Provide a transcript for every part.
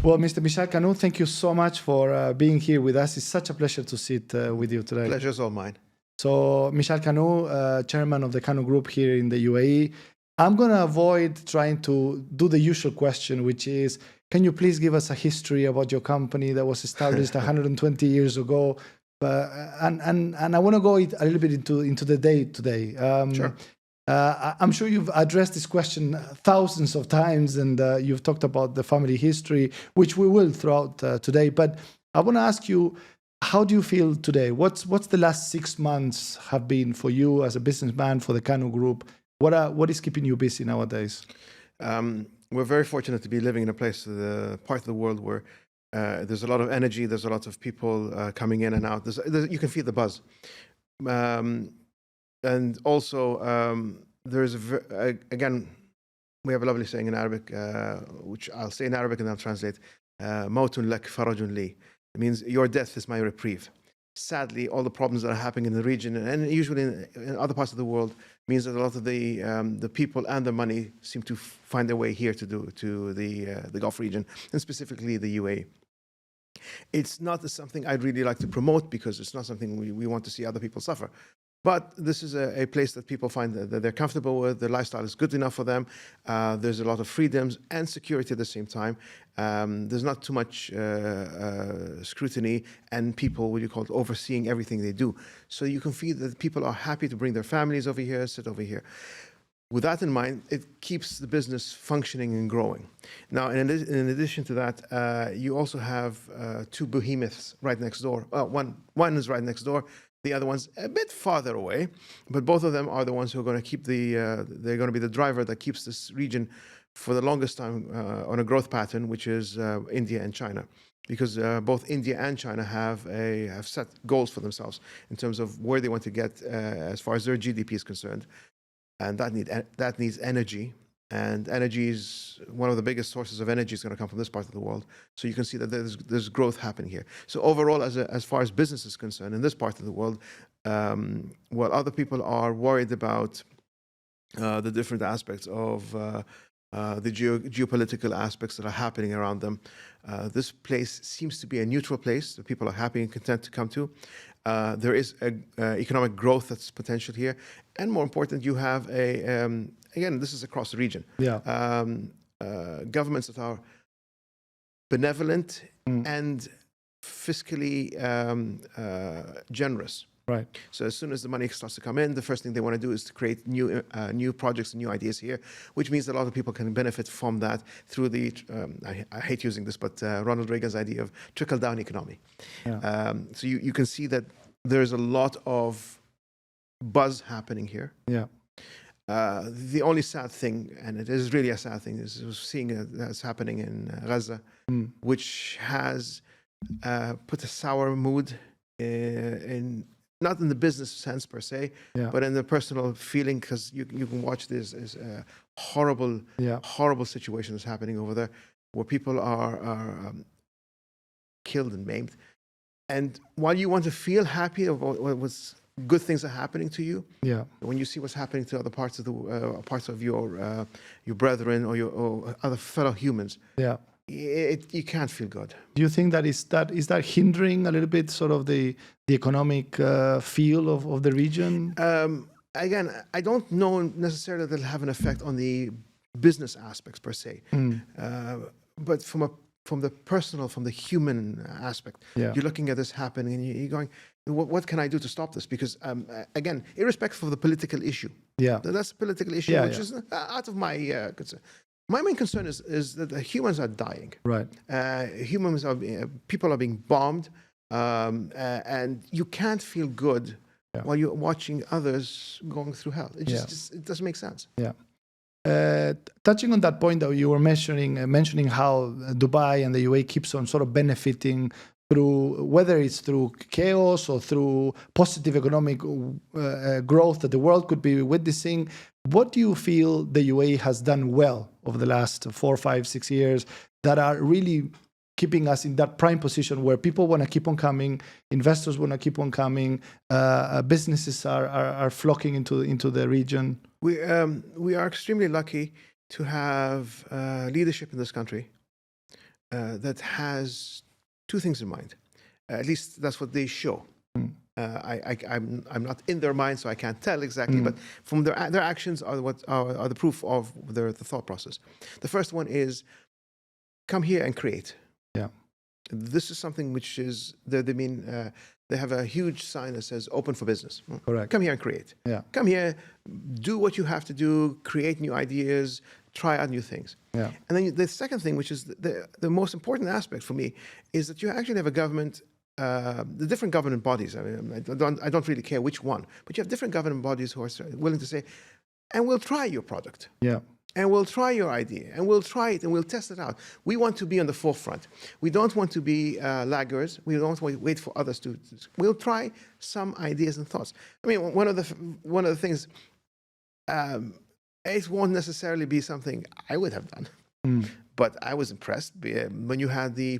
Well, Mr. Mishal Kanoo, thank you so much for being here with us. It's such a pleasure to sit with you today. Pleasure's all mine. So, Mishal Kanoo, chairman of the Kanoo Group here in the UAE. I'm going to avoid trying to do the usual question, which is, can you please give us a history about your company that was established 120 years ago? And I want to go a little bit into the day today. Sure. I'm sure you've addressed this question thousands of times, and you've talked about the family history, which we will throughout today. But I want to ask you, how do you feel today? What's the last 6 months have been for you as a businessman, for the Kanoo Group? What is keeping you busy nowadays? We're very fortunate to be living in a place, part of the world where there's a lot of energy, there's a lot of people coming in and out. You can feel the buzz. And also, again, we have a lovely saying in Arabic, which I'll say in Arabic and I'll translate. Mautun lak farajun li. It means your death is my reprieve. Sadly, all the problems that are happening in the region and usually in other parts of the world means that a lot of the people and the money seem to find their way here to the Gulf region, and specifically the UAE. It's not something I'd really like to promote because it's not something we want to see other people suffer. But this is a place that people find that they're comfortable with. Their lifestyle is good enough for them. There's a lot of freedoms and security at the same time. There's not too much scrutiny and people, what you call it, overseeing everything they do. So you can feel that people are happy to bring their families over here, sit over here. With that in mind, it keeps the business functioning and growing. Now, in addition to that, you also have two behemoths right next door. One is right next door. The other one's a bit farther away, but both of them are the ones who are going to keep they're going to be the driver that keeps this region for the longest time on a growth pattern, which is India and China. Because both India and China have set goals for themselves in terms of where they want to get as far as their GDP is concerned. And that needs energy. And energy is one of the biggest sources of energy is going to come from this part of the world. So you can see that there's growth happening here. So overall, as far as business is concerned in this part of the world, while other people are worried about the different aspects of the geopolitical aspects that are happening around them, this place seems to be a neutral place that people are happy and content to come to. There is economic growth that's potential here. And more important, you have again, this is across the region. Yeah. Governments that are benevolent and fiscally generous. Right. So as soon as the money starts to come in, the first thing they want to do is to create new projects and new ideas here, which means that a lot of people can benefit from that through the, I hate using this, but Ronald Reagan's idea of trickle-down economy. Yeah. So you can see that there's a lot of buzz happening here. Yeah. The only sad thing, and it is really a sad thing, is seeing that's happening in Gaza, which has put a sour mood not in the business sense per se, but in the personal feeling, because you can watch this as a horrible situation that's happening over there, where people are killed and maimed. And while you want to feel happy about what's good things are happening to you, when you see what's happening to other parts of your brethren or other fellow humans, you can't feel good. Do you think that is that hindering a little bit sort of the economic feel of the region? Again, I don't know necessarily that it'll have an effect on the business aspects per se, but from the personal, from the human aspect, you're looking at this happening and you're going, what can I do to stop this? Because again, irrespective of the political issue, that's a political issue, which is out of my concern. My main concern is that the humans are dying. Right. People are being bombed, and you can't feel good while you're watching others going through hell. It it doesn't make sense. Yeah. Touching on that point, though, you were mentioning how Dubai and the UAE keeps on sort of benefiting through, whether it's through chaos or through positive economic growth that the world could be witnessing. What do you feel the UAE has done well over the last 4, 5, 6 years that are really keeping us in that prime position where people want to keep on coming, investors want to keep on coming, businesses are flocking into the region? We are extremely lucky to have leadership in this country that has two things in mind. At least that's what they show. I'm not in their mind, so I can't tell exactly. But from their actions are what are the proof of the thought process. The first one is come here and create. Yeah. This is something which is they have a huge sign that says open for business. Correct. Come here and create. Yeah. Come here, do what you have to do, create new ideas, try out new things. Yeah. And then the second thing, which is the most important aspect for me, is that you actually have a government, the different government bodies. I mean, I don't really care which one, but you have different government bodies who are willing to say, and we'll try your product. Yeah. And we'll try your idea, and we'll try it, and we'll test it out. We want to be on the forefront. We don't want to be laggards. We don't want to wait for others to. We'll try some ideas and thoughts. I mean, one of the things, it won't necessarily be something I would have done, but I was impressed when you had the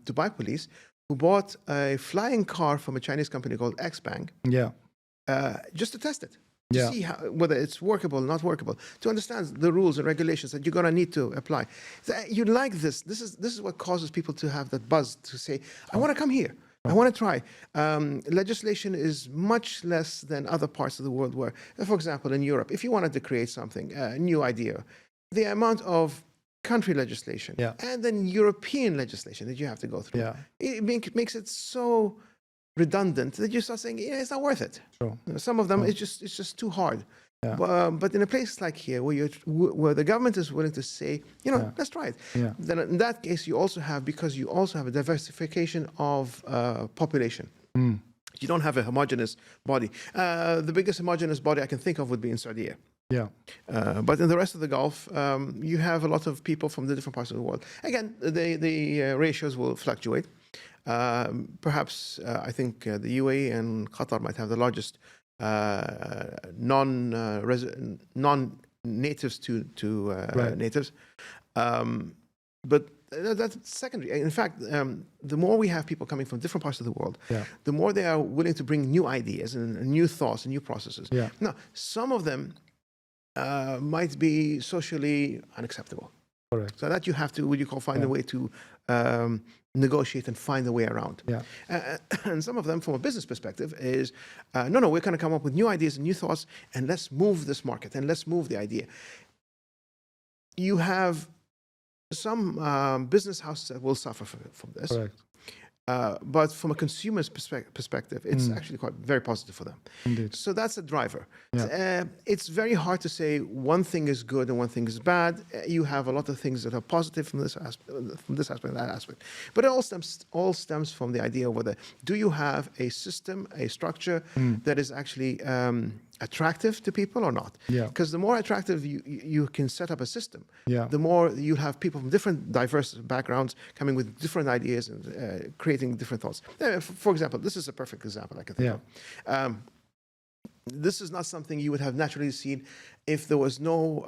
Dubai police who bought a flying car from a Chinese company called Xpeng. Yeah. Just to test it. To see whether it's workable or not workable, to understand the rules and regulations that you're going to need to apply. You like this. This is what causes people to have that buzz to say, I want to come here. I want to try. Legislation is much less than other parts of the world where, for example, in Europe, if you wanted to create something, a new idea, the amount of country legislation and then European legislation that you have to go through, it makes it so redundant that you start saying, yeah, it's not worth it. Sure. Some of them, it's just too hard. Yeah. But in a place like here, where the government is willing to say, let's try it. Yeah. Then in that case, you also have a diversification of population. You don't have a homogeneous body. The biggest homogeneous body I can think of would be in Saudi. Yeah. But in the rest of the Gulf, you have a lot of people from the different parts of the world. Again, the ratios will fluctuate. Perhaps I think the UAE and Qatar might have the largest non-natives to natives, but that's secondary. In fact, the more we have people coming from different parts of the world, the more they are willing to bring new ideas and new thoughts and new processes. Yeah. Now, some of them might be socially unacceptable. Correct. So that you have to, find a way to negotiate and find a way around. Yeah. And some of them, from a business perspective, is no, we're going to come up with new ideas and new thoughts, and let's move this market and let's move the idea. You have some business houses that will suffer from this. Correct. But from a consumer's perspective, it's actually very positive for them. Indeed. So that's a driver. Yeah. It's very hard to say one thing is good and one thing is bad. You have a lot of things that are positive from this aspect and that aspect. But it all stems from the idea of whether do you have a system, a structure that is actually attractive to people or not. Yeah. Because the more attractive you can set up a system, the more you'll have people from different diverse backgrounds coming with different ideas and creating different thoughts. For example, this is a perfect example I can think of. This is not something you would have naturally seen if there were no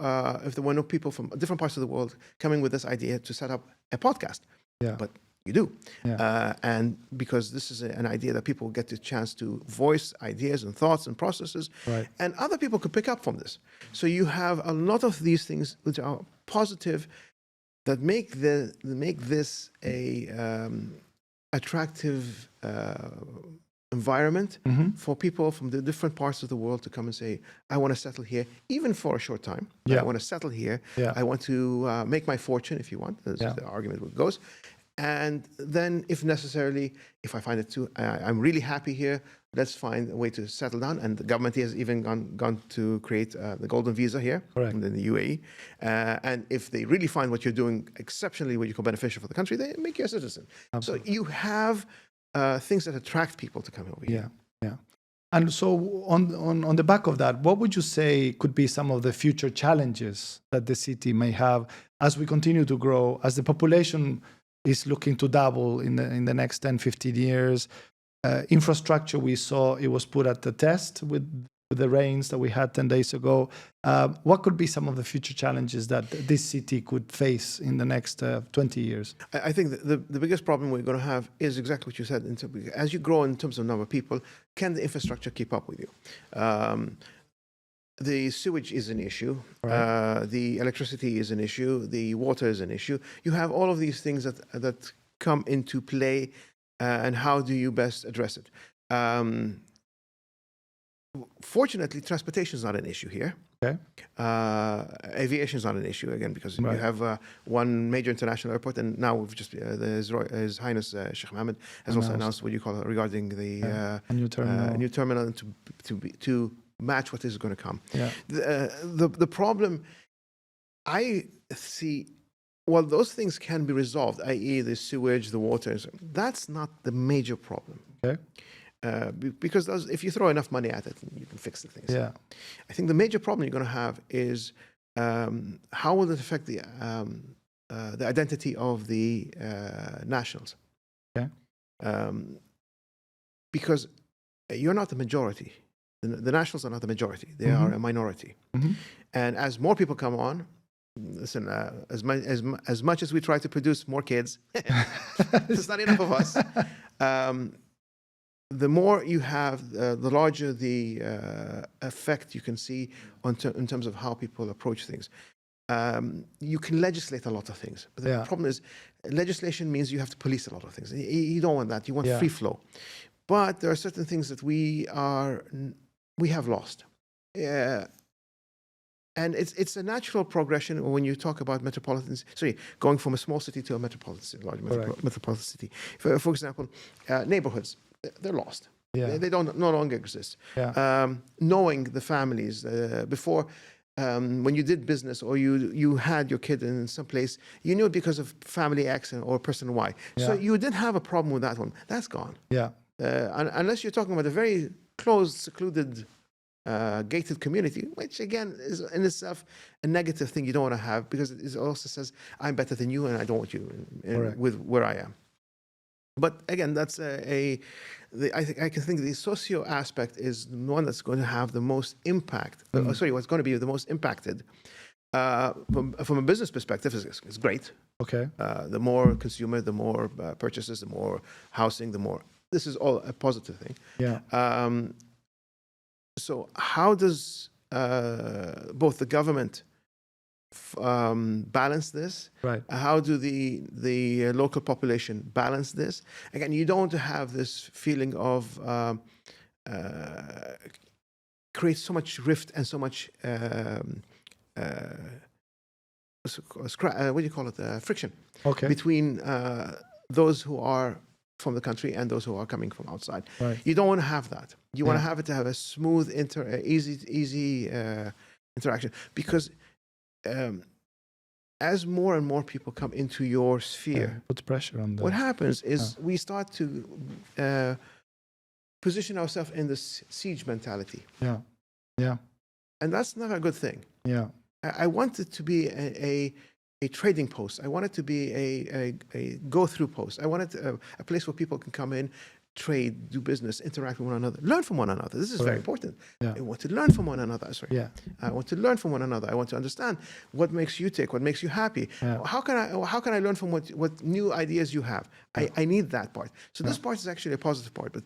people from different parts of the world coming with this idea to set up a podcast. Yeah. But you do. Yeah. And because this is an idea that people get the chance to voice ideas and thoughts and processes, and other people could pick up from this. So you have a lot of these things which are positive that make this a attractive environment for people from the different parts of the world to come and say, I want to settle here, even for a short time. Yeah. I want to settle here. Yeah. I want to make my fortune, if you want. That's the argument goes. And then, if necessarily, if I find it I'm really happy here, let's find a way to settle down. And the government has even gone to create the golden visa here in the UAE. And if they really find what you're doing exceptionally, what you call beneficial for the country, they make you a citizen. Absolutely. So you have things that attract people to come over here. Yeah. And so on the back of that, what would you say could be some of the future challenges that the city may have as we continue to grow, as the population is looking to double in the next 10, 15 years? Infrastructure, we saw it was put at the test with the rains that we had 10 days ago. What could be some of the future challenges that this city could face in the next 20 years? I think the biggest problem we're going to have is exactly what you said. As you grow in terms of number of people, can the infrastructure keep up with you? the sewage is an issue. Right. The electricity is an issue. The water is an issue. You have all of these things that come into play, and how do you best address it? Fortunately, transportation is not an issue here. Okay. Aviation is not an issue again, because Right. you have one major international airport, and now we've just His Highness Sheikh Mohammed has also announced what you call it regarding the A new terminal. new terminal to match what is going to come. Yeah. The problem I see, well, those things can be resolved, i.e., the sewage, the water. That's not the major problem. Okay. Because if you throw enough money at it, you can fix the things. Yeah. I think the major problem you're going to have is how will it affect the identity of the nationals? Okay. Because you're not the majority. The nationals are not the majority. They are a minority. And as more people come on, listen, as much as we try to produce more kids, there's not enough of us. The more you have, the larger the effect you can see in terms of how people approach things. You can legislate a lot of things, but the problem is legislation means you have to police a lot of things. You don't want that. You want free flow. But there are certain things that we have lost. And it's a natural progression when you talk about metropolitans. Going from a small city to a metropolitan city, large metropolitan city. For example, neighborhoods, they're lost. Yeah. They no longer exist. Yeah. Knowing the families before, when you did business or you had your kid in some place, you knew it because of family X or person Y. Yeah. So you didn't have a problem with that one. That's gone. Yeah. Unless you're talking about a very closed, secluded, gated community, which again is in itself a negative thing you don't want to have, because it also says I'm better than you and I don't want you with where I am. But again, that's I can think the socio aspect is the one that's going to have the most impact. What's going to be the most impacted from a business perspective is great. Okay. The more consumer, the more purchases, the more housing, the more. This is all a positive thing. Yeah. So how does both the government balance this? Right. How do the local population balance this? Again, you don't have this feeling of create so much rift and so much what do you call it? Friction. Okay. Between those who are from the country and those who are coming from outside. Right. You don't want to have that. You want to have it to have a smooth, easy interaction, because as more and more people come into your sphere, puts pressure on them. What happens is we start to position ourselves in this siege mentality. Yeah, yeah, and that's not a good thing. Yeah, I want it to be a trading post. I want it to be a go-through post. I want it a place where people can come in, trade, do business, interact with one another, learn from one another. This is very important. Yeah. I want to learn from one another. Yeah. I want to learn from one another. I want to understand what makes you tick, what makes you happy. Yeah. How can I learn from what new ideas you have? Yeah. I need that part. So this part is actually a positive part, but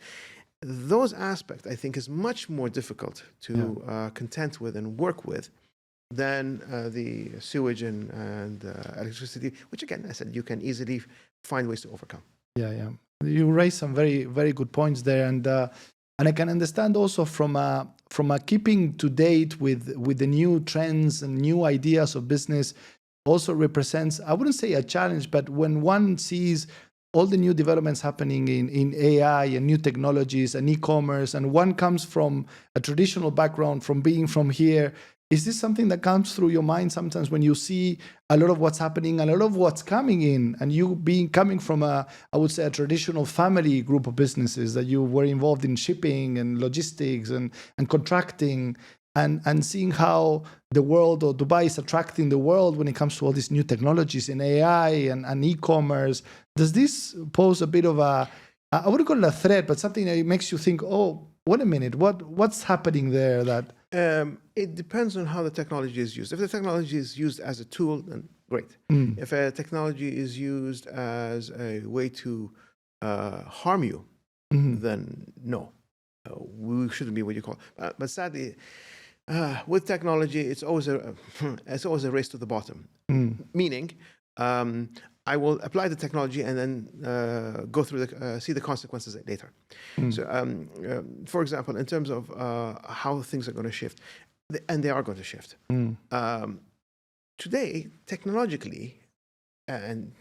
those aspects I think is much more difficult to contend with and work with than the sewage and electricity, which again, I said, you can easily find ways to overcome. Yeah, yeah. You raised some very, very good points there, and I can understand also from a keeping to date with the new trends and new ideas of business also represents, I wouldn't say a challenge, but when one sees all the new developments happening in AI and new technologies and e-commerce, and one comes from a traditional background, from being from here, is this something that comes through your mind sometimes when you see a lot of what's happening, a lot of what's coming in, and you coming from I would say a traditional family group of businesses that you were involved in shipping and logistics and contracting, and seeing how the world or Dubai is attracting the world when it comes to all these new technologies in AI and e-commerce? Does this pose a bit of I wouldn't call it a threat, but something that makes you think, oh, wait a minute, what's happening there? That it depends on how the technology is used. If the technology is used as a tool, then great. If a technology is used as a way to harm you, then no, we shouldn't be what you call. But sadly, With technology, it's always a race to the bottom. Meaning, I will apply the technology and then go through see the consequences later. So, for example, in terms of how things are going to shift, and they are going to shift. Today, technologically, and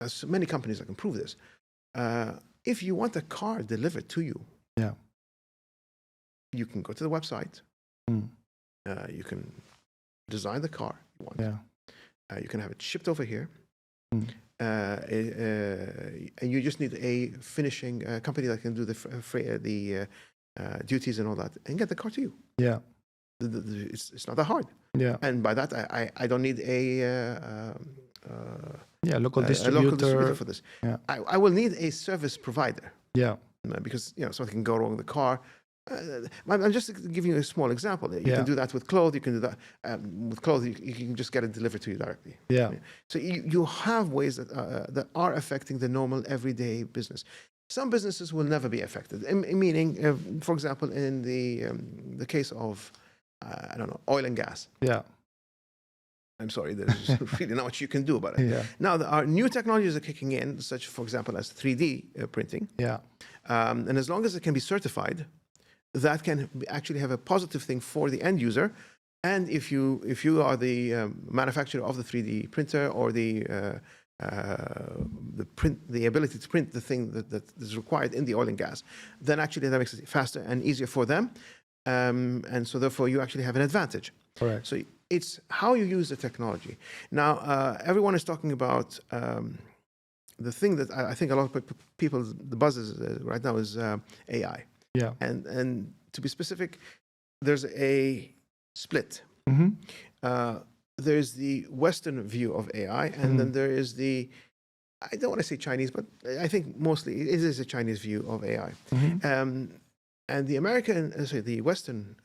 as many companies that can prove this, if you want a car delivered to you, you can go to the website. You can design the car you want. You can have it shipped over here. And you just need a finishing company that can do the duties and all that and get the car to you. It's not that hard. And by that, I don't need a local distributor for this. I will need a service provider. Because something can go wrong with the car. I'm just giving you a small example. You can do that with clothes. You can do that with clothes. You can just get it delivered to you directly. So you have ways that are affecting the normal everyday business. Some businesses will never be affected. Meaning, for example, in the case of I don't know, oil and gas. I'm sorry, there's really not much you can do about it. Now, our new technologies are kicking in, such, for example, as 3D printing. And as long as it can be certified, that can actually have a positive thing for the end user. And if you are the manufacturer of the 3D printer or the ability to print the thing that is required in the oil and gas, then actually that makes it faster and easier for them. And so therefore you actually have an advantage. Correct. So it's how you use the technology. Now, everyone is talking about the thing that I think a lot of people, the buzz is right now is AI. And to be specific, there's a split. There's the Western view of AI, and then there is the, I don't want to say Chinese, but I think mostly it is a Chinese view of AI. And the the Western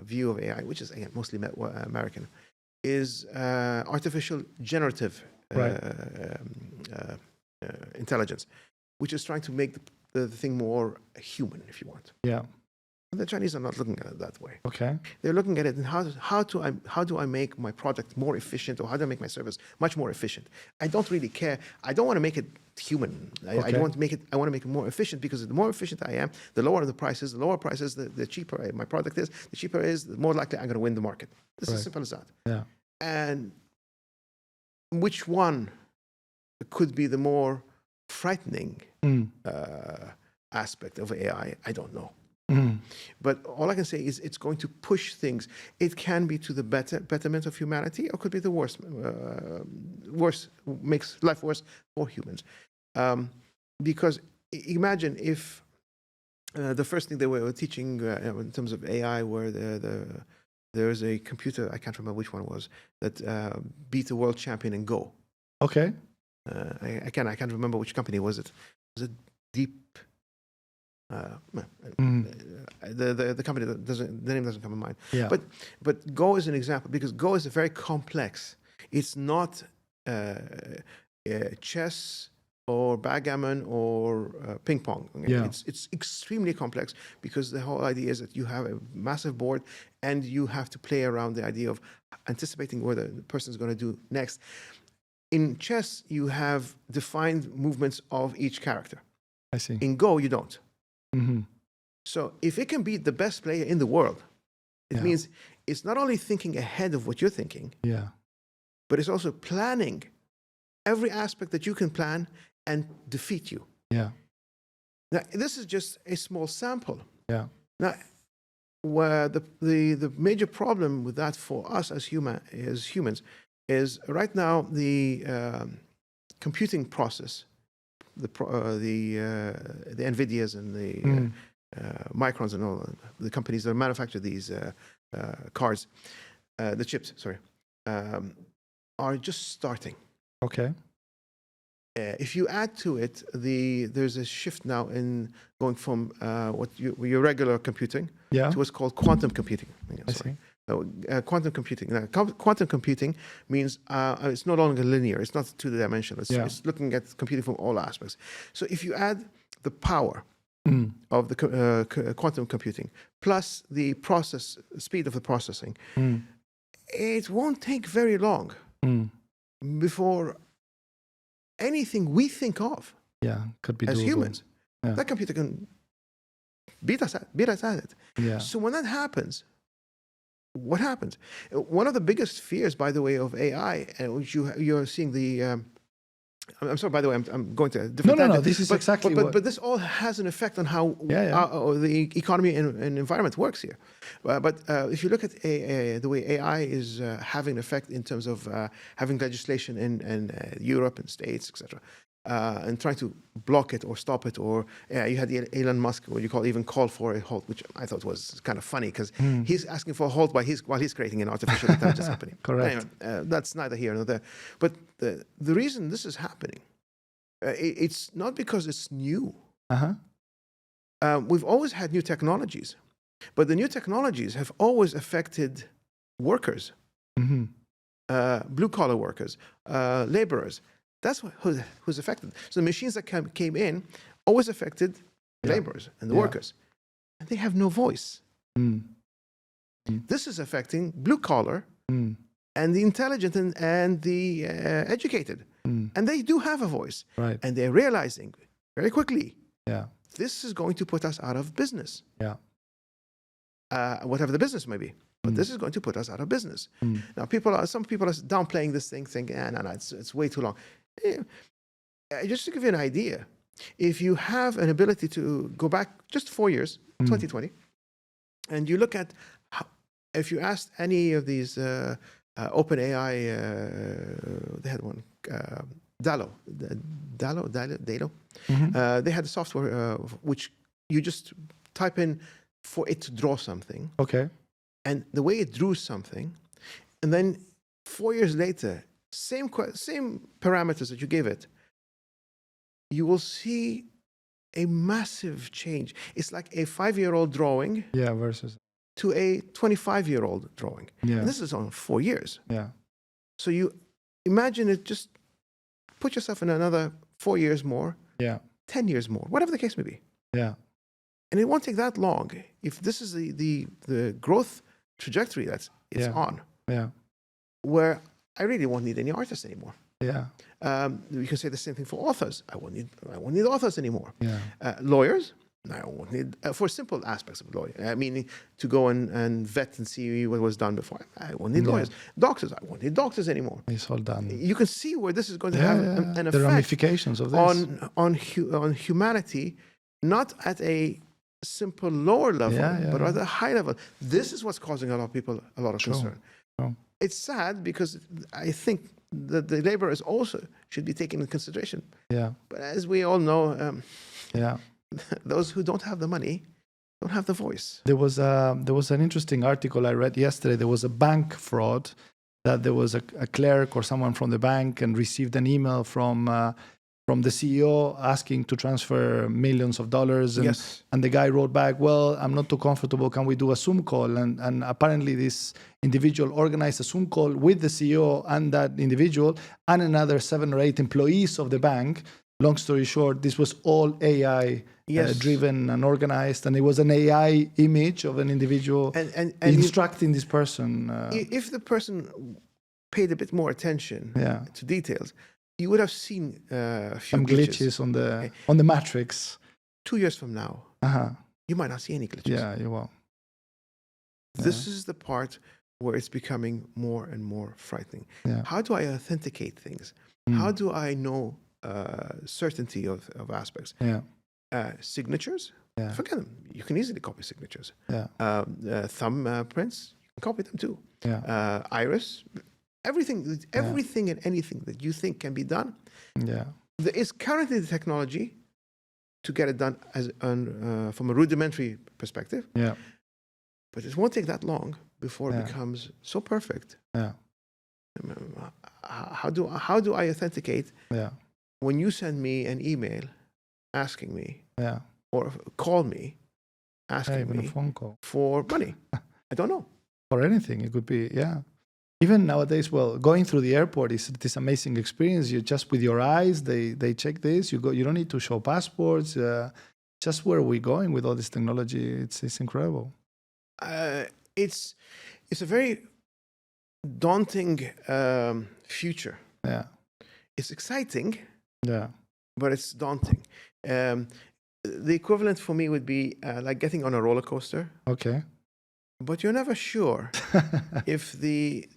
view of AI, which is again mostly American, is artificial generative intelligence, which is trying to make the thing more human, if you want. And the Chinese are not looking at it that way. They're looking at it and how do I make my product more efficient, or how do I make my service much more efficient? I don't really care. I don't want to make it human. I don't want to make it. I want to make it more efficient, because the more efficient I am, the lower the prices. The lower prices, the cheaper my product is. The cheaper it is, the more likely I'm going to win the market. It's as simple as that. And which one could be the more frightening aspect of AI? I don't know. But all I can say is it's going to push things. It can be to the betterment of humanity, or could be the worst. Makes life worse for humans. Because imagine if the first thing they were teaching in terms of AI were there's a computer, I can't remember which one it was, that beat the world champion in Go. I can't remember which company was it. Was it Deep? The company the name doesn't come to mind. But Go is an example, because Go is a very complex. It's not chess or backgammon or ping pong. It's extremely complex, because the whole idea is that you have a massive board and you have to play around the idea of anticipating what the person is going to do next. In chess, you have defined movements of each character. I see. In Go, you don't. So if it can beat the best player in the world, it means it's not only thinking ahead of what you're thinking, but it's also planning every aspect that you can plan and defeat you. Now, this is just a small sample. Now, where the major problem with that for us as humans is right now the computing process. The Nvidias and the Microns and all the companies that manufacture these cards, the chips, sorry, are just starting. If you add to it, there's a shift now in going from your regular computing to what's called quantum computing. Quantum computing. Now, quantum computing means it's no longer linear. It's not two-dimensional. It's looking at computing from all aspects. So if you add the power of the quantum computing, plus the speed of the processing, it won't take very long before anything we think of could be as doable. humans, that computer can beat us at it. Yeah. So when that happens, what happens? One of the biggest fears, by the way, of AI, which you're seeing the. I'm sorry. By the way, I'm going to a different. No. This is exactly what. But this all has an effect on how the economy and environment works here. But if you look at the way AI is having an effect in terms of having legislation in Europe and States, etc., and trying to block it or stop it, or you had Elon Musk, what you call for a halt, which I thought was kind of funny because he's asking for a halt while he's creating an artificial intelligence company. Correct. Anyway, that's neither here nor there. But the reason this is happening, it's not because it's new. We've always had new technologies, but the new technologies have always affected workers, blue-collar workers, laborers. That's who's affected. So the machines that came in always affected laborers and the workers. And they have no voice. This is affecting blue-collar and the intelligent and the educated. And they do have a voice. Right. And they're realizing very quickly, this is going to put us out of business. Whatever the business may be. But this is going to put us out of business. Now, some people are downplaying this thing, thinking, no, it's way too long. Just to give you an idea, if you have an ability to go back just 4 years, 2020, and you look at if you asked any of these OpenAI, they had one, Dalo, they had a software which you just type in for it to draw something. Okay. And the way it drew something, and then 4 years later, same parameters that you gave it, you will see a massive change. It's like a 5-year-old drawing versus to a 25-year-old drawing. And this is on 4 years. So you imagine it, just put yourself in another 4 years more, 10 years more, whatever the case may be. And it won't take that long if this is the growth trajectory that it's on, where I really won't need any artists anymore. You can say the same thing for authors. I won't need authors anymore. Lawyers, I won't need for simple aspects of lawyer. Meaning to go and vet and see what was done before. I won't need lawyers. Doctors, I won't need doctors anymore. It's all done. You can see where this is going to have an effect. The ramifications of this on humanity, not at a simple lower level, but at a high level. This is what's causing a lot of people a lot of concern. It's sad because I think that the laborers also should be taken into consideration. But as we all know, those who don't have the money don't have the voice. There was an interesting article I read yesterday. There was a bank fraud that there was a clerk or someone from the bank and received an email from the CEO asking to transfer millions of dollars. And the guy wrote back, well, I'm not too comfortable. Can we do a Zoom call? And apparently this individual organized a Zoom call with the CEO and that individual and another 7 or 8 employees of the bank. Long story short, this was all AI driven and organized. And it was an AI image of an individual and instructing this person. If the person paid a bit more attention to details, you would have seen a few some glitches on the matrix. 2 years from now, you might not see any glitches. Yeah, you will. This is the part where it's becoming more and more frightening. How do I authenticate things? How do I know certainty of aspects? Signatures? Forget them. You can easily copy signatures. Thumb prints, you can copy them too. Iris. Everything and anything that you think can be done. There is currently the technology to get it done from a rudimentary perspective. But it won't take that long before it becomes so perfect. How do I authenticate when you send me an email asking me or call me asking me a phone call for money? I don't know. Or anything. It could be, Even nowadays, going through the airport is this amazing experience. You just with your eyes, they check this. You don't need to show passports. just where we're going with all this technology. It's incredible. It's a very daunting future. Yeah. It's exciting, Yeah. but it's daunting. The equivalent for me would be like getting on a roller coaster, Okay. but you're never sure if the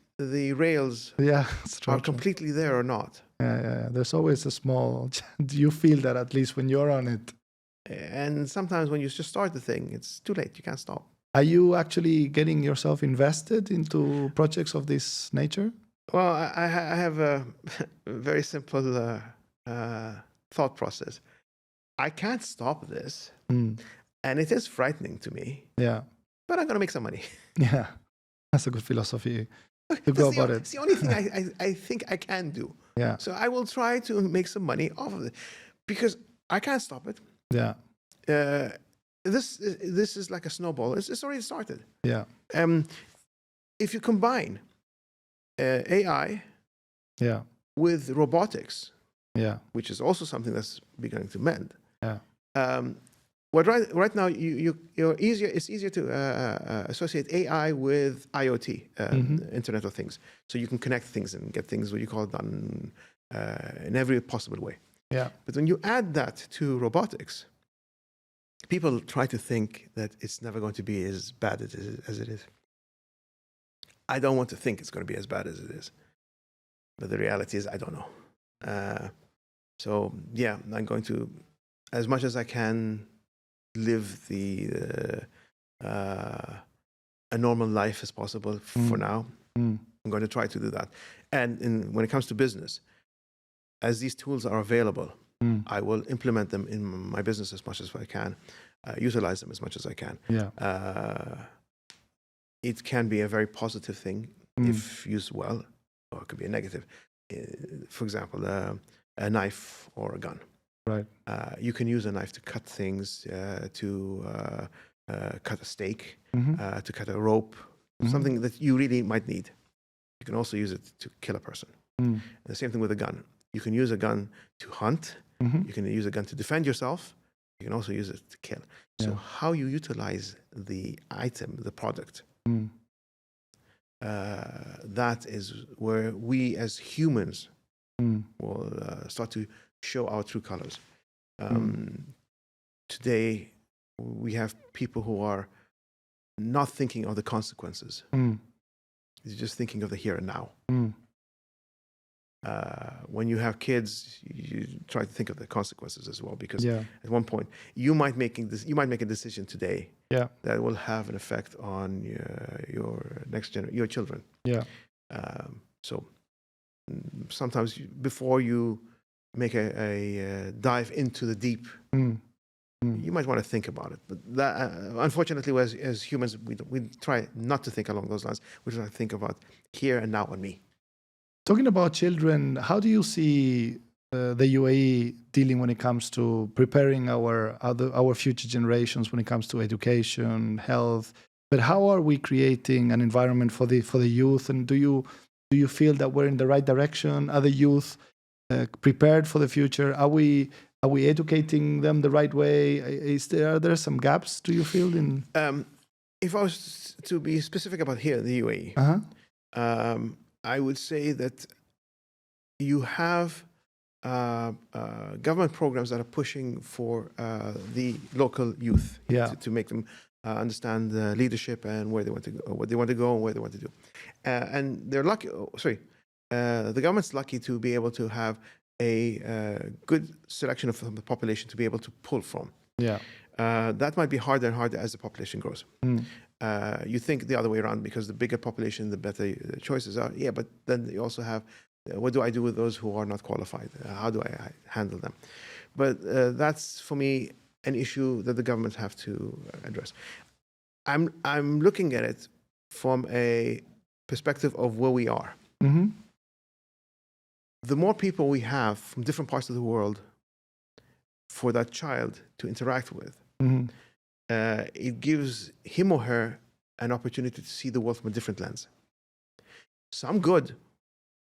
rails Yeah. It's true. are completely there or not. Yeah. There's always a small. You feel that at least when you're on it. And sometimes when you just start the thing, it's too late. You can't stop. Are you actually getting yourself invested into projects of this nature? Well, I have a very simple thought process. I can't stop this, and it is frightening to me. Yeah. But I'm going to make some money. Yeah. That's a good philosophy to go about it. It's the only thing I think I can do. Yeah. So I will try to make some money off of it because I can't stop it. Yeah. This is like a snowball. It's already started. Yeah. If you combine AI with robotics, which is also something that's beginning to mend. What right now it's easier to associate AI with IoT, Internet of Things. So you can connect things and get things what you call done in every possible way. Yeah. But when you add that to robotics, people try to think that it's never going to be as bad as it is. I don't want to think it's going to be as bad as it is. But the reality is, I don't know. So, yeah, I'm going to, as much as I can, live a normal life as possible for now. I'm going to try to do that. And when it comes to business, as these tools are available, I will implement them in my business as much as I can, utilize them as much as I can. It can be a very positive thing if used well, or it could be a negative. For example, a knife or a gun. Right. You can use a knife to cut things, to cut a steak, to cut a rope, something that you really might need. You can also use it to kill a person. The same thing with a gun. You can use a gun to hunt. You can use a gun to defend yourself. You can also use it to kill. So how you utilize the item, the product, that is where we as humans will start to show our true colors. Today, we have people who are not thinking of the consequences. They're just thinking of the here and now. When you have kids, you try to think of the consequences as well, because at one point you might make a decision today that will have an effect on your next generation, your children. So sometimes before you make a dive into the deep, you might want to think about it. But that, unfortunately, as humans, we try not to think along those lines. We try to think about here and now and me. Talking about children, how do you see the UAE dealing when it comes to preparing our future generations when it comes to education, health? But how are we creating an environment for the youth? And do you feel that we're in the right direction? Are the youth prepared for the future? Are we educating them the right way? Are there some gaps? Do you feel in? If I was to be specific about here, the UAE. I would say that you have government programs that are pushing for the local youth to make them understand leadership and where they want to go, what they want to go, and where they want to do. And they're lucky. The government's lucky to be able to have a good selection of the population to be able to pull from. That might be harder and harder as the population grows. You think the other way around, because the bigger population, the better the choices are. Yeah, but then you also have, what do I do with those who are not qualified? How do I handle them? But that's, for me, an issue that the governments have to address. I'm looking at it from a perspective of where we are. The more people we have from different parts of the world for that child to interact with, it gives him or her an opportunity to see the world from a different lens. Some good,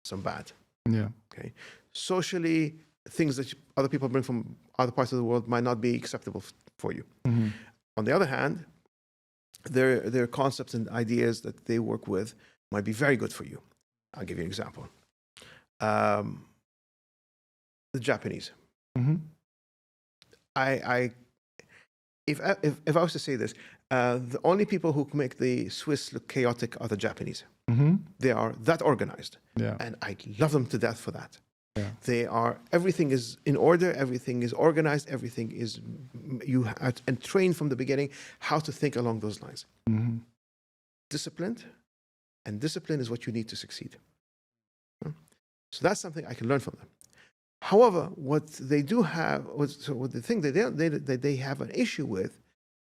some bad. Okay. Socially, things that other people bring from other parts of the world might not be acceptable for you. On the other hand, their concepts and ideas that they work with might be very good for you. I'll give you an example. The Japanese. If I was to say this, the only people who make the Swiss look chaotic are the Japanese. They are that organized, and I love them to death for that. They are, everything is in order, everything is organized, everything is, you have and trained from the beginning how to think along those lines. Disciplined, and discipline is what you need to succeed. So that's something I can learn from them. However, what they do have, what the thing that they have an issue with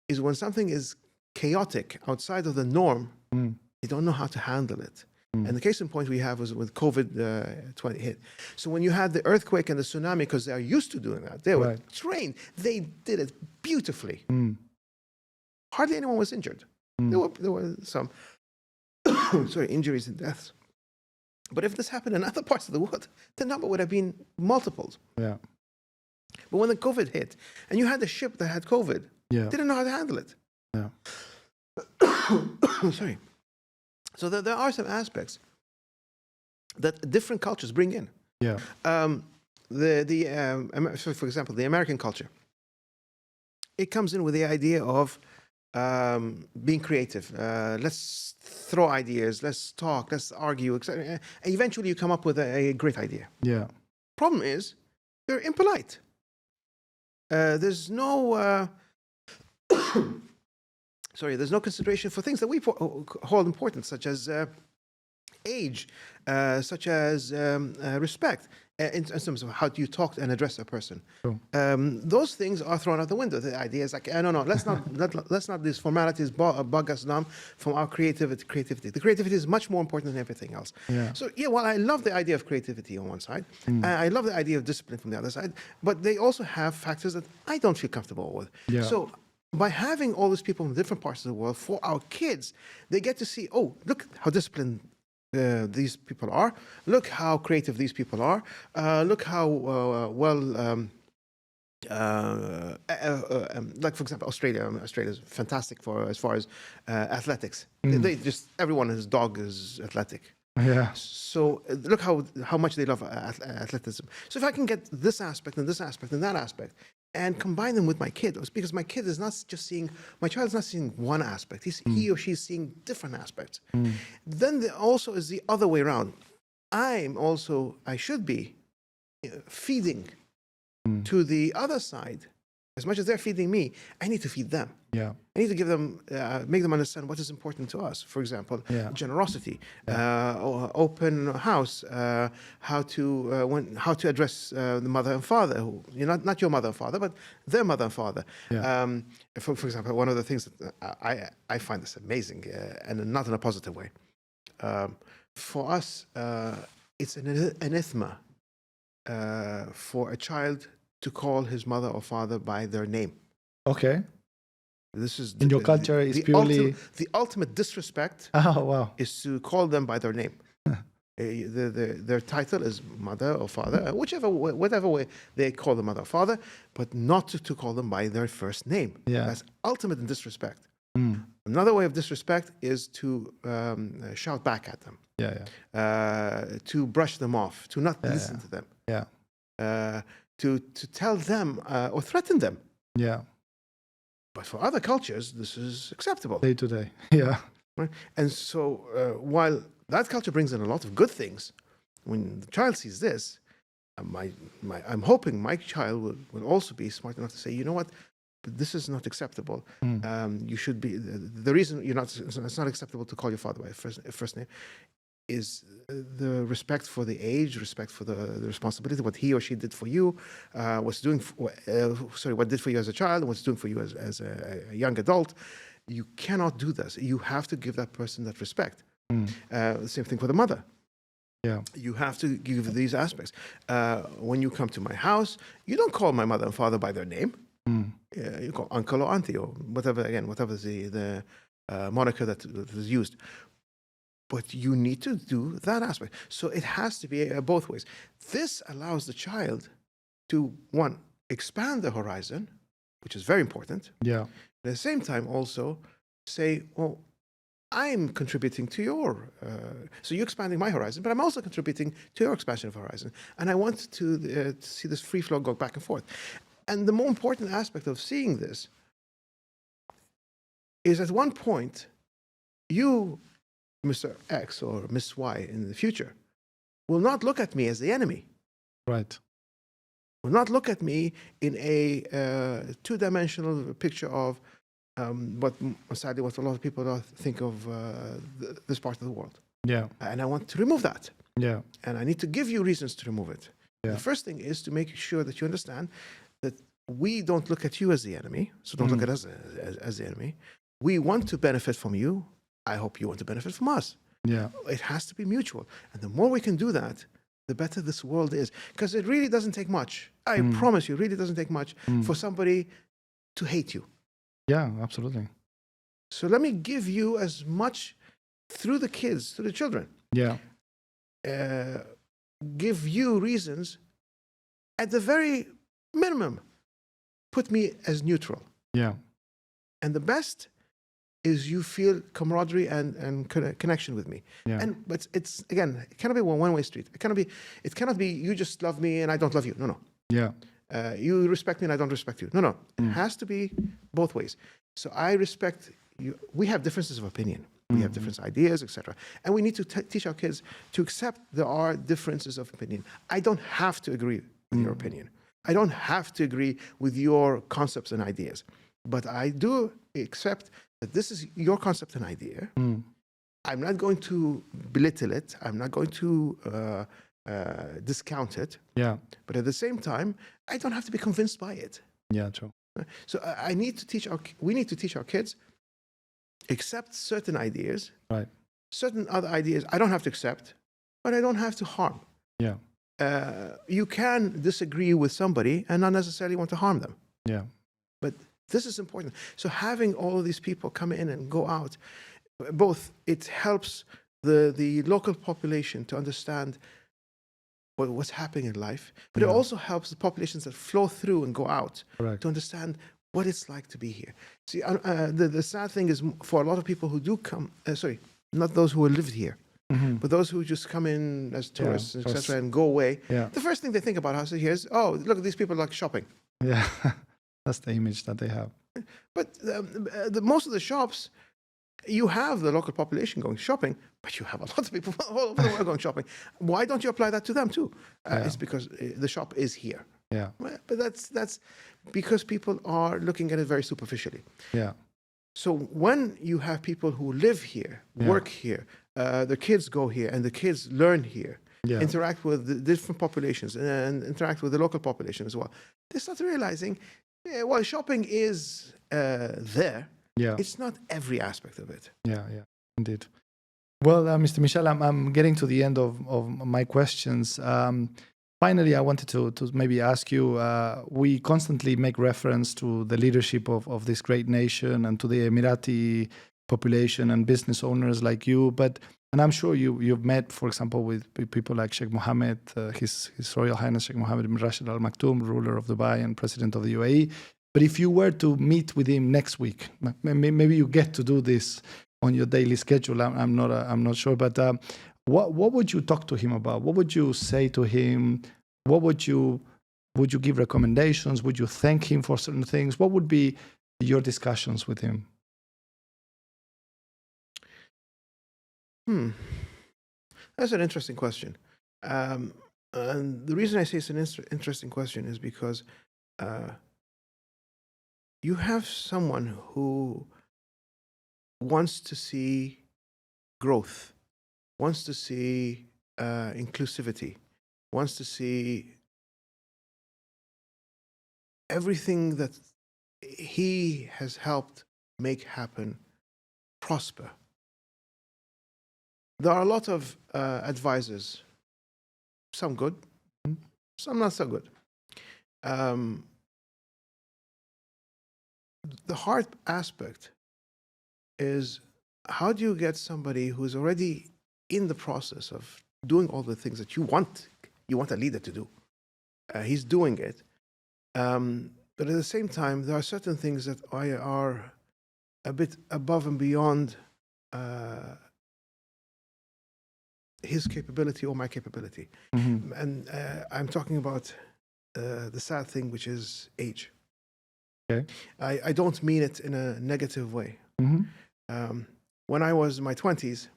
is when something is chaotic outside of the norm, they don't know how to handle it. And the case in point we have was with COVID-20 hit. So when you had the earthquake and the tsunami, because they are used to doing that, they were trained. They did it beautifully. Hardly anyone was injured. There were some injuries and deaths. But if this happened in other parts of the world, the number would have been multiples. But when the COVID hit, and you had a ship that had COVID, didn't know how to handle it. Sorry. So there are some aspects that different cultures bring in. So for example, the American culture, it comes in with the idea of being creative. Let's throw ideas, let's talk, let's argue, etc. Eventually you come up with a great idea. Problem is, they're impolite. There's no there's no consideration for things that we hold important, such as age, such as respect, in terms of how do you talk and address a person. Those things are thrown out the window. The idea is like, no, let's not these formalities bug us down from our creativity. The creativity is much more important than everything else. So while I love the idea of creativity on one side, I love the idea of discipline from the other side, but they also have factors that I don't feel comfortable with. So by having all these people from different parts of the world, for our kids, they get to see, oh, look how disciplined these people are. Look how creative these people are. Look how like for example, Australia. Australia is fantastic as far as athletics. They just, everyone, his dog is athletic. So look how much they love athleticism. So if I can get this aspect and this aspect and that aspect, and combine them with my kid, because my kid is not just seeing, my child is not seeing one aspect. He or she is seeing different aspects. Then there also is the other way around. I should be feeding to the other side. As much as they're feeding me, I need to feed them. I need to give them, make them understand what is important to us. For example, generosity, open house, how to address the mother and father, not your mother and father, but their mother and father. For example, one of the things that I find this amazing, and not in a positive way. For us, it's an anathema for a child to call his mother or father by their name. This is in your culture is purely the ultimate disrespect. Is to call them by their name. Their title is mother or father, whatever way they call the mother or father, but not to call them by their first name. That's ultimate in disrespect. Another way of disrespect is to shout back at them. To brush them off, to not listen to them. To tell them or threaten them. But for other cultures, this is acceptable. Day to day. Right? And so while that culture brings in a lot of good things, when the child sees this, I'm hoping my child will also be smart enough to say, you know what, this is not acceptable. You should be, the reason it's not acceptable to call your father by first name is the respect for the age, respect for the responsibility, what he or she did for you, what did for you as a child, and what's doing for you as a young adult. You cannot do this. You have to give that person that respect. The same thing for the mother. You have to give these aspects. When you come to my house, you don't call my mother and father by their name. You call uncle or auntie or whatever the moniker that is used. But you need to do that aspect. So it has to be both ways. This allows the child to, one, expand the horizon, which is very important. Yeah. At the same time, also say, well, I'm contributing to your, so you're expanding my horizon, but I'm also contributing to your expansion of horizon. And I want to see this free flow go back and forth. And the more important aspect of seeing this is at one point, you, Mr. X or Miss Y in the future, will not look at me as the enemy. Right. Will not look at me in a two-dimensional picture of sadly, what a lot of people think of this part of the world. Yeah. And I want to remove that. Yeah. And I need to give you reasons to remove it. Yeah. The first thing is to make sure that you understand that we don't look at you as the enemy. So don't look at us as the enemy. We want to benefit from you. I hope you want to benefit from us. Yeah. It has to be mutual. And the more we can do that, the better this world is. Because it really doesn't take much. I promise you, it really doesn't take much for somebody to hate you. Yeah, absolutely. So let me give you as much through the kids, through the children. Yeah. Give you reasons, at the very minimum, put me as neutral. Yeah. And the best is you feel camaraderie and connection with me. Yeah. But it's again, it cannot be a one-way street. It cannot be you just love me and I don't love you. No. Yeah. You respect me and I don't respect you. No. It has to be both ways. So I respect you. We have differences of opinion. We have different ideas, etc. And we need to teach our kids to accept there are differences of opinion. I don't have to agree with your opinion. I don't have to agree with your concepts and ideas. But I do accept that this is your concept and idea. I'm not going to belittle it. I'm not going to discount it. Yeah. But at the same time, I don't have to be convinced by it. Yeah, true. So we need to teach our kids, accept certain ideas. Right. Certain other ideas I don't have to accept, but I don't have to harm. Yeah. You can disagree with somebody and not necessarily want to harm them. Yeah. But this is important. So having all of these people come in and go out, both it helps the local population to understand what's happening in life, but it also helps the populations that flow through and go out to understand what it's like to be here. See, the sad thing is for a lot of people who do come, not those who lived here, but those who just come in as tourists, etc., and go away, the first thing they think about us here is, oh, look, these people like shopping. Yeah, that's the image that they have. But most of the shops, you have the local population going shopping, but you have a lot of people all over the world going shopping. Why don't you apply that to them too? It's because the shop is here. Yeah. But that's because people are looking at it very superficially. Yeah. So when you have people who live here, work here, the kids go here, and the kids learn here, interact with the different populations, and interact with the local population as well, they start realizing, while shopping is there, it's not every aspect of it. Yeah, indeed. Well, Mr. Mishal, I'm getting to the end of my questions. Finally, I wanted to maybe ask you, we constantly make reference to the leadership of this great nation and to the Emirati population and business owners like you, and I'm sure you've met, for example, with people like Sheikh Mohammed, His Royal Highness Sheikh Mohammed bin Rashid Al Maktoum, ruler of Dubai and president of the UAE. But if you were to meet with him next week, maybe you get to do this on your daily schedule. I'm not sure. But what would you talk to him about? What would you say to him? What would you give recommendations? Would you thank him for certain things? What would be your discussions with him? That's an interesting question. And the reason I say it's an interesting question is because you have someone who wants to see growth, wants to see inclusivity, wants to see everything that he has helped make happen prosper. There are a lot of advisors, some good, some not so good. The hard aspect is, how do you get somebody who's already in the process of doing all the things that you want a leader to do? He's doing it. But at the same time, there are certain things that are a bit above and beyond his capability or my capability. And I'm talking about the sad thing, which is age. Okay. I don't mean it in a negative way. When I was in my 20s,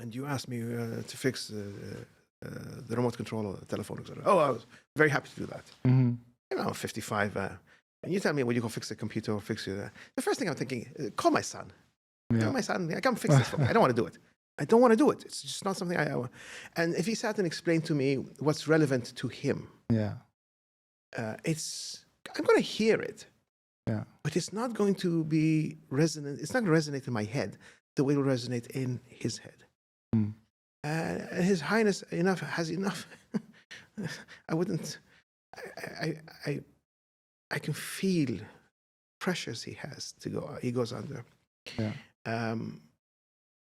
and you asked me to fix the remote control of the telephone, etc. Oh, I was very happy to do that. You know, I'm 55, and you tell me when you go fix the computer or fix your... the first thing I'm thinking, call my son. Call my son, I come fix this for me. I don't want to do it. I don't want to do it. It's just not something I want. And if he sat and explained to me what's relevant to him, I'm going to hear it. But it's not going to be resonant. It's not going to resonate in my head the way it will resonate in his head. And His Highness has enough. I wouldn't. I can feel pressures he has to go. He goes under.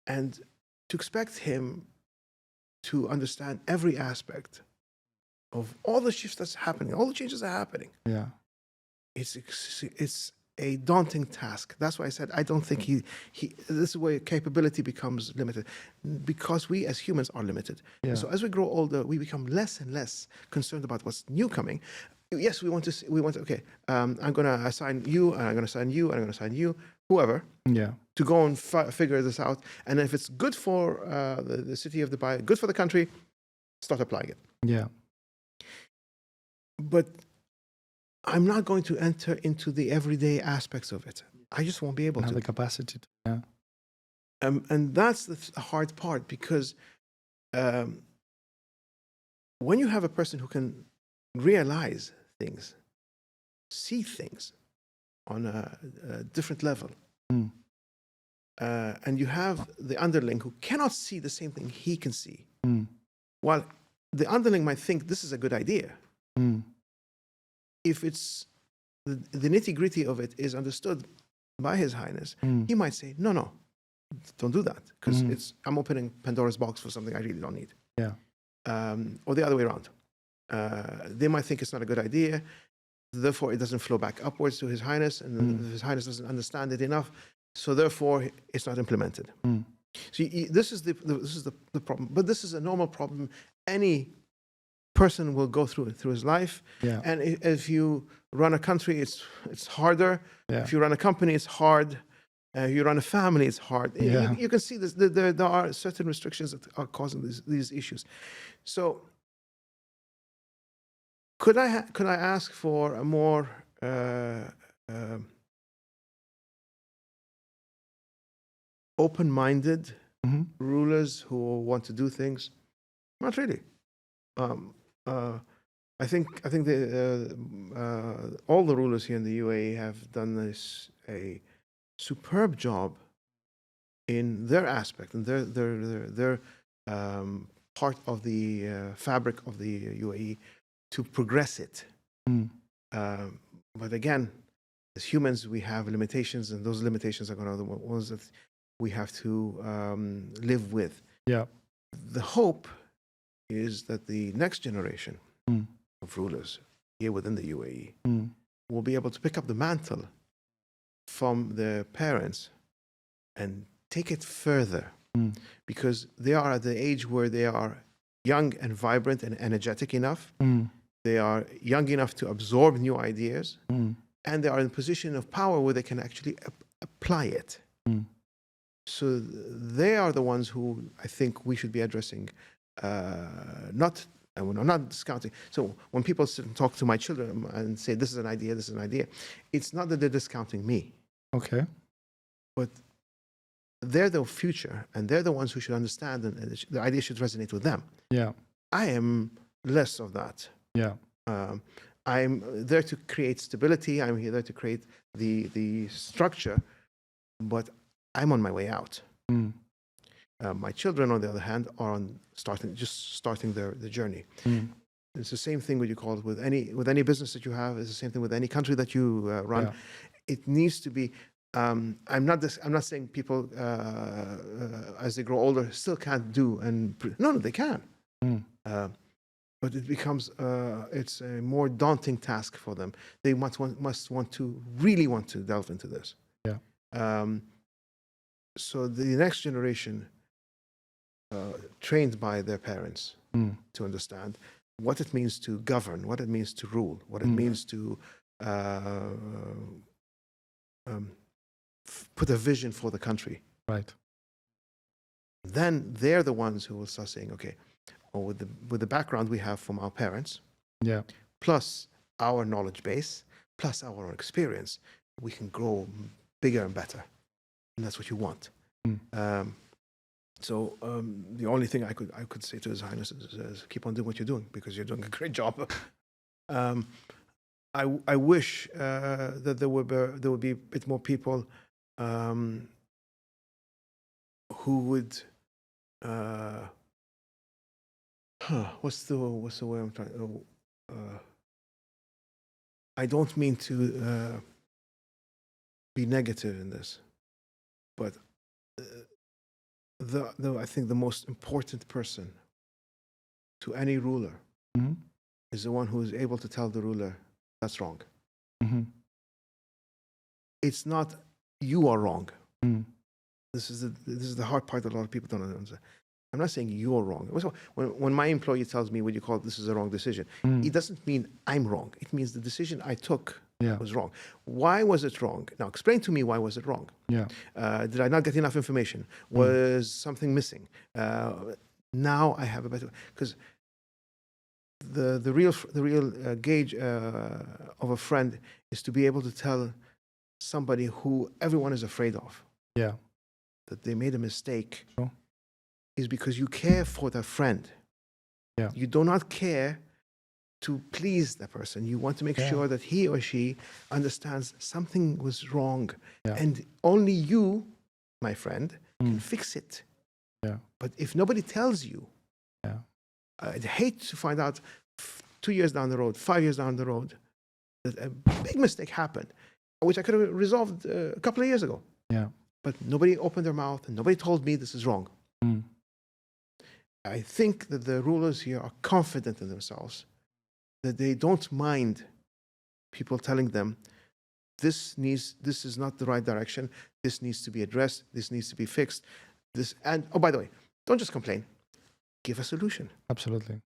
And to expect him to understand every aspect of all the shifts that's happening, all the changes that are happening. It's a daunting task. That's why I said I don't think this is where capability becomes limited, because we as humans are limited. So as we grow older, we become less and less concerned about what's new coming. Yes, we want to. Okay, I'm going to assign you, and I'm going to assign you, and I'm going to assign you, whoever. To go and figure this out. And if it's good for the city of Dubai, good for the country, start applying it. But I'm not going to enter into the everyday aspects of it. I just won't be able to. Have the capacity to, and that's the hard part, because when you have a person who can realize things, see things on a different level, and you have the underling who cannot see the same thing he can see, while the underling might think this is a good idea. If it's the nitty-gritty of it is understood by His Highness, he might say, no, don't do that, because I'm opening Pandora's box for something I really don't need. Or the other way around. They might think it's not a good idea, therefore it doesn't flow back upwards to His Highness, and His Highness doesn't understand it enough, so therefore it's not implemented. See, this is the problem, but this is a normal problem any person will go through his life. And if you run a country, it's harder. If you run a company, it's hard. If you run a family, it's hard. You can see this. There are certain restrictions that are causing these issues. So, could I ask for a more open-minded rulers who want to do things? Not really. I think all the rulers here in the UAE have done a superb job in their aspect and their part of the fabric of the UAE to progress it. But again, as humans, we have limitations, and those limitations are going to be the ones that we have to live with. The hope is that the next generation of rulers here within the UAE will be able to pick up the mantle from their parents and take it further, because they are at the age where they are young and vibrant and energetic enough. They are young enough to absorb new ideas, and they are in a position of power where they can actually apply it. So they are the ones who I think we should be addressing. Not discounting. So when people sit and talk to my children and say, this is an idea, this is an idea, it's not that they're discounting me. Okay. But they're the future, and they're the ones who should understand, and the idea should resonate with them. I am less of that. I'm there to create stability. I'm there to create the structure, but I'm on my way out. My children, on the other hand, are just starting their journey. It's the same thing with any business that you have. It's the same thing with any country that you run. It needs to be. I'm not saying people as they grow older still can't do no, they can. but it becomes it's a more daunting task for them. They must want to really want to delve into this. Yeah. So the next generation, trained by their parents to understand what it means to govern, what it means to rule, what it means to put a vision for the country. Right. Then they're the ones who will start saying, okay, or with the background we have from our parents, Yeah. plus our knowledge base, plus our experience, we can grow bigger and better. And that's what you want. So the only thing I could say to His Highness is keep on doing what you're doing, because you're doing a great job. I wish that there would be a bit more people who would what's the way I'm trying. I don't mean to be negative in this, but I think the most important person to any ruler is the one who is able to tell the ruler that's wrong. It's not you are wrong. This is the hard part that a lot of people don't understand. I'm not saying you're wrong. When my employee tells me, what you call it, this is a wrong decision, it doesn't mean I'm wrong. It means the decision I took was wrong. Why was it wrong? Now explain to me, why was it wrong? Yeah. Did I not get enough information? Was something missing? Now I have a better, because the real gauge of a friend is to be able to tell somebody who everyone is afraid of that they made a mistake, is because you care for that friend. Yeah. You do not care to please that person. You want to make sure that he or she understands something was wrong, and only you, my friend, can fix it. Yeah. But if nobody tells you, I'd hate to find out 2 years down the road, 5 years down the road, that a big mistake happened, which I could have resolved a couple of years ago. Yeah. But nobody opened their mouth and nobody told me this is wrong. I think that the rulers here are confident in themselves, that they don't mind people telling them, this is not the right direction, this needs to be addressed, this needs to be fixed. And oh, by the way, don't just complain. Give a solution. Absolutely.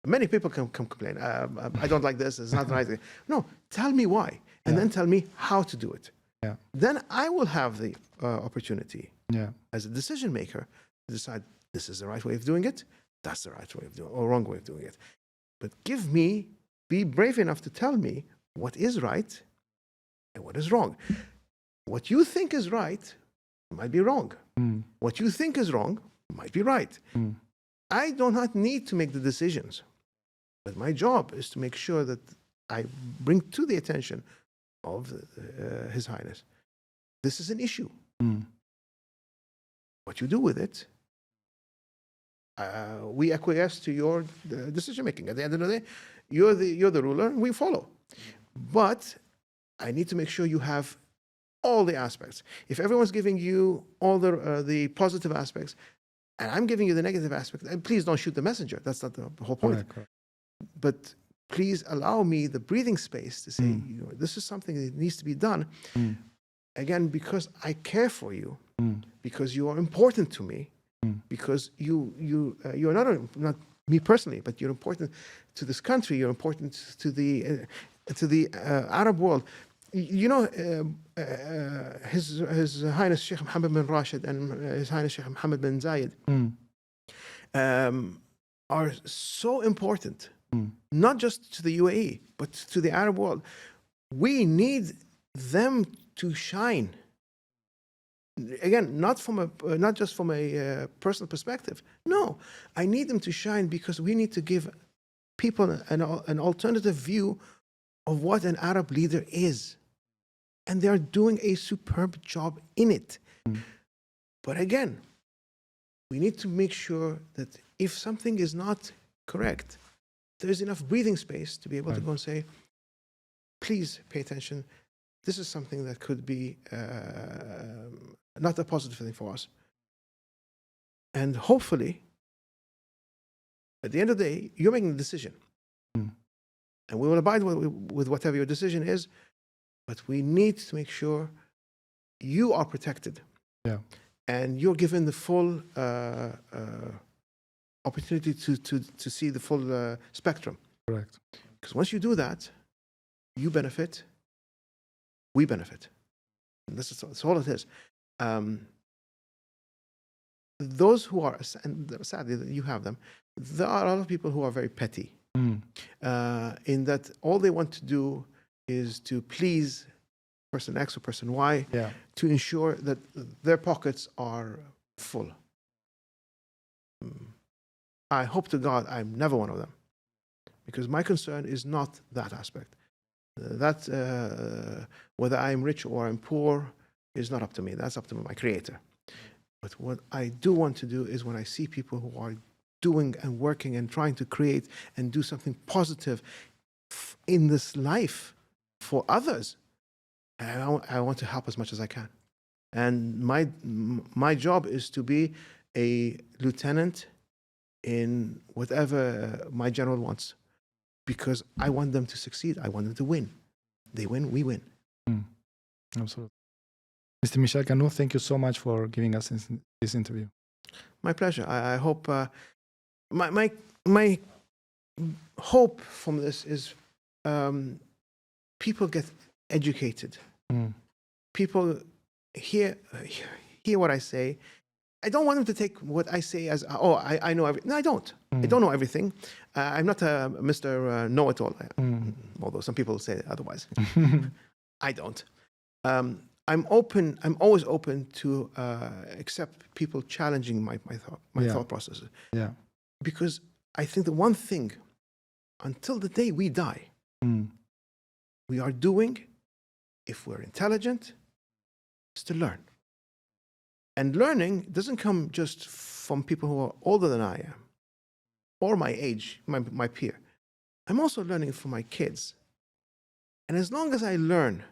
Many people can complain. I don't like this. It's not the right thing. No, tell me why, and then tell me how to do it. Yeah. Then I will have the opportunity, as a decision maker, to decide this is the right way of doing it. That's the right way of doing it, or wrong way of doing it. But be brave enough to tell me what is right and what is wrong. What you think is right might be wrong. What you think is wrong might be right. I do not need to make the decisions, but my job is to make sure that I bring to the attention of His Highness, this is an issue. What you do with it, we acquiesce to your decision making. At the end of the day, you're the ruler, and we follow. But I need to make sure you have all the aspects. If everyone's giving you all the positive aspects, and I'm giving you the negative aspect, and please don't shoot the messenger. That's not the whole point. Correct. But please allow me the breathing space to say, this is something that needs to be done. Again, because I care for you, because you are important to me, because you're not me personally, but you're important to this country. You're important to the Arab world. You know, His Highness Sheikh Mohammed bin Rashid and His Highness Sheikh Mohammed bin Zayed are so important, not just to the UAE, but to the Arab world. We need them to shine. Again, not just from a personal perspective. No, I need them to shine because we need to give people an alternative view of what an Arab leader is. And they're doing a superb job in it. But again, we need to make sure that if something is not correct, there's enough breathing space to be able to go and say, please pay attention. This is something that could be not a positive thing for us. And hopefully, At the end of the day, you're making the decision. And we will abide with whatever your decision is, but we need to make sure you are protected. Yeah. And you're given the full opportunity to see the full spectrum. Correct. Because once you do that, you benefit, we benefit. And that's all it is. Those who are, and sadly you have them, there are a lot of people who are very petty. In that all they want to do is to please person X or person Y to ensure that their pockets are full. I hope to God I'm never one of them, because my concern is not that aspect. Whether I'm rich or I'm poor is not up to me. That's up to my Creator. But what I do want to do is when I see people who are doing and working and trying to create and do something positive in this life for others, I want to help as much as I can. And my job is to be a lieutenant in whatever my general wants, because I want them to succeed. I want them to win. They win, we win. Absolutely. Mr. Mishal Kanoo, thank you so much for giving us this interview. My pleasure. I hope my hope from this is people get educated. People hear what I say. I don't want them to take what I say as, I know everything. No, I don't. I don't know everything. I'm not a Mr. Know-it-all, although some people say otherwise. I don't. I'm open. I'm always open to accept people challenging my thought processes. Yeah. Because I think the one thing, until the day we die, we are doing, if we're intelligent, is to learn. And learning doesn't come just from people who are older than I am, or my age, my peer. I'm also learning from my kids. And as long as I learn,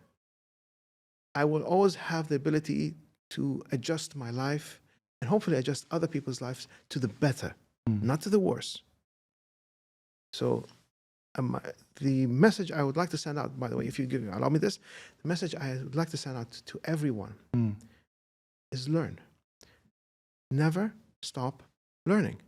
I will always have the ability to adjust my life and hopefully adjust other people's lives to the better, not to the worse. So the message I would like to send out, by the way, if you allow me this, the message I would like to send out to everyone is learn. Never stop learning.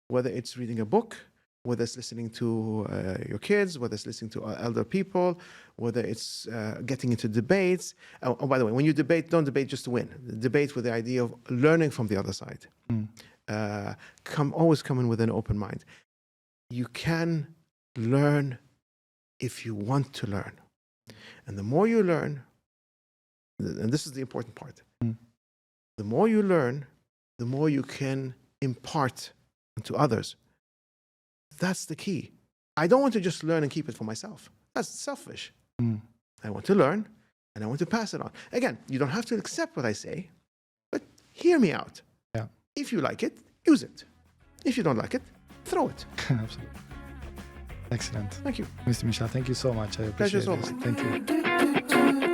Whether it's reading a book, whether it's listening to your kids, whether it's listening to elder people, whether it's getting into debates. Oh, by the way, when you debate, don't debate just to win. Debate with the idea of learning from the other side. Always come in with an open mind. You can learn if you want to learn. And the more you learn, and this is the important part, the more you learn, the more you can impart to others. That's the key. I don't want to just learn and keep it for myself. That's selfish. I want to learn and I want to pass it on. Again, you don't have to accept what I say, but hear me out. Yeah. If you like it, use it. If you don't like it, throw it. Absolutely. Excellent. Thank you. Mr. Mishal, thank you so much. I appreciate Pleasure's all this. mine. Thank you.